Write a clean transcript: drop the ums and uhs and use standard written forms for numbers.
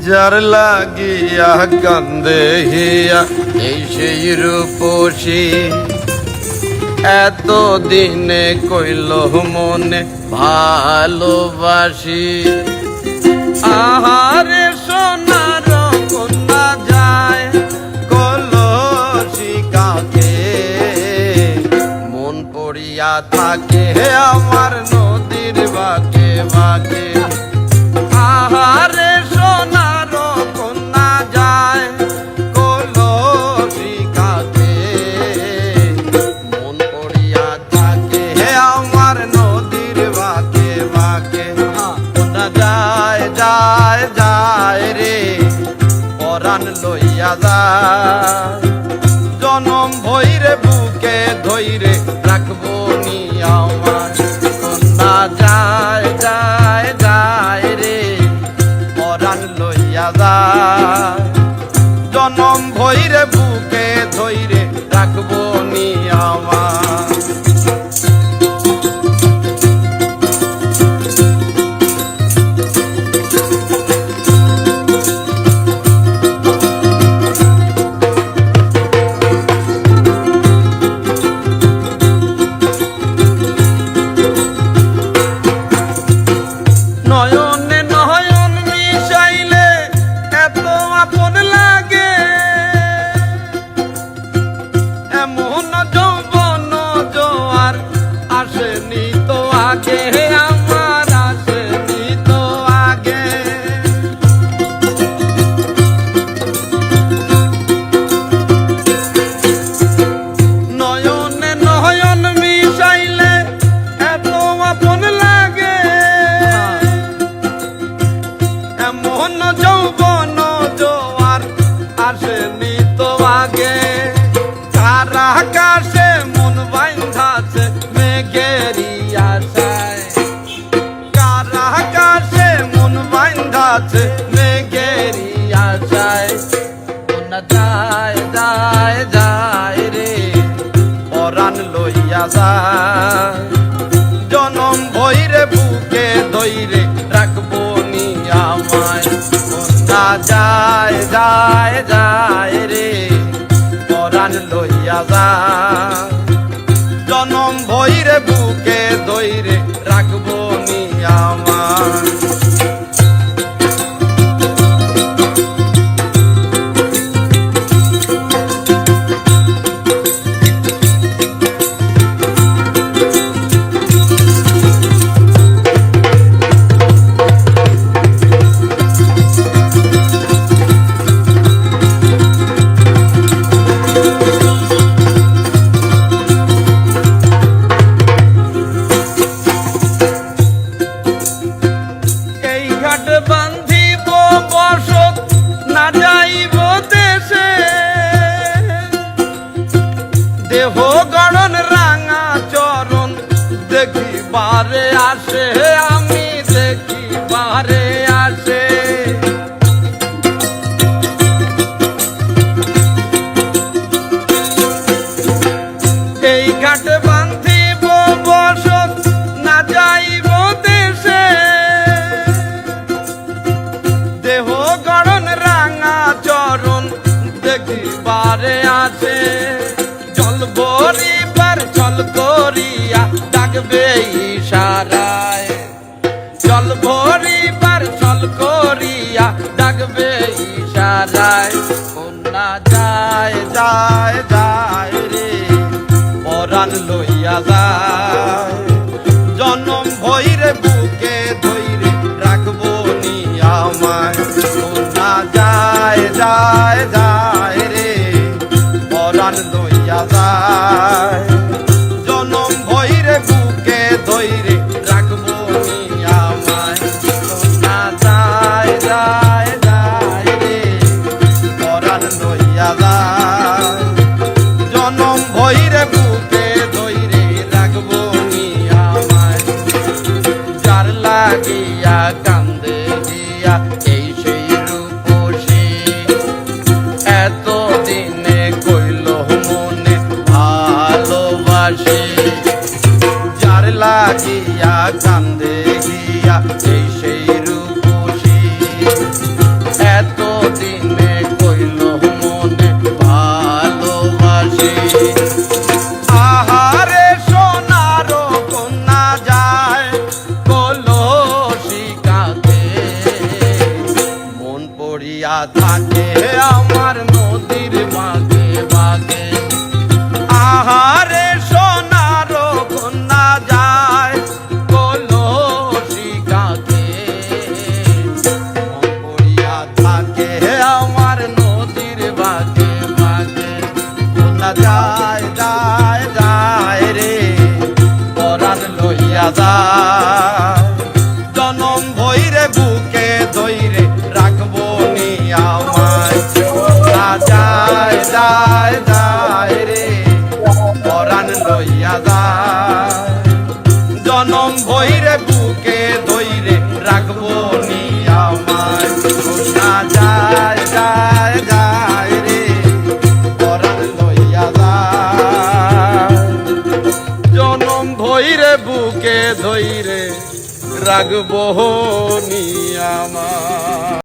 যার লাগিয়া কান্দে হিয়া এই সেই রূপসী এত দিনে কইল মনে ভালোবাসি আহারে সোনার কন্যা যায় কলসি কাকে মন পড়িয়া থাকে আমার নদীর বাঁকে বাঁকে আহারে সোনার কন্যা যায় কলসি কাকে মন পড়িয়া থাকে আমার নদীর বাঁকে বাঁকে কন্যা যায় যায় যায় রে পরাণ লইয়া যায় জনম ভৈরে বুকে ধৈরে রাখবো নি আমার কন্যা যায় যায় যায় রে পরাণ লইয়া যায় জনম ভৈরে বুকে ধৈরে রাখবো নি আমার নয়নে নয়ন মিশাইলে এত আপন লাগে এমন যৌবন জোয়ার আসেনি তো আগে আমার আসেনি তো আগে নয়নে নয়ন মিশাইলে এত আপন লাগে এমন যৌবন জোয়ার আসেনি তো আগে কার আকাশে মন বাইন্ধাছে মেঘেরি আশায় কার আকাশে মন বাইন্ধাছে মেঘেরি আশায় কন্যা যায় যায় যায় রে পরাণ লইয়া যায় জনম ভৈরে বুকে ধৈরে রাখবো নি আমায় কন্যা যায় যায় যায় রে পরাণ লইয়া যায় জনম ভৈরে বুকে ধৈরে রাখবো নি আমায় বান্ধিব বসত না যাইব দেশে দেহ গড়ন রাঙা চরণ দেখিবারে আসে আমি দেখিবারে আসে এই ঘাট বান্ধিব বসত না যাইব দেশে দেহ গড়ন রাঙা চরণ দেখিবারে আছে জল ভরিবার জল করিয়া ডাকবে ইশারায় জল ভরিবার জল করিয়া ডাকবে ইশারায় কন্যা যায় যায় যায় রে পরাণ লইয়া যায় জনম ভৈরে বুকে ধৈরে রাখবো নি আমায় কন্যা যায় যায় যায় রে পরাণ লইয়া যায় জনম ভৈরে বুকে ধৈরে রাখবো নি আমায় কন্যা যায় যায় যায় রে পরাণ লইয়া যায় জনম ভৈরে বুকে ধৈরে রাখবো নি আমায় যার লাগিয়া কান্দে দিয়া এই সেই রূপসী এত দিনে কইল মনে ভালোবাসি যার লাগিয়া কান্দে গিয়া এই সেই রূপসী লইয়া থাকে আমার নদীর বাগে বাগে। আহারে সোনার কন্যা যায় কলসি কাকে, পড়িয়া থাকে আমার নদীর বাগে বাগে। কন্যা যায় যায় যায় রে পরাণ লইয়া যায়, জনম ভৈরে বুকে ধৈরে রাখবো নি আমায়। কন্যা যায় যায় যায় রে পরাণ লইয়া যায়, জনম ভৈরে বুকে ধৈরে রাখবো নি আমায়। কন্যা যায় যায় যায় রে পরাণ লইয়া যায়, জনম ভৈরে বুকে ধৈরে রাখবো নি আমার।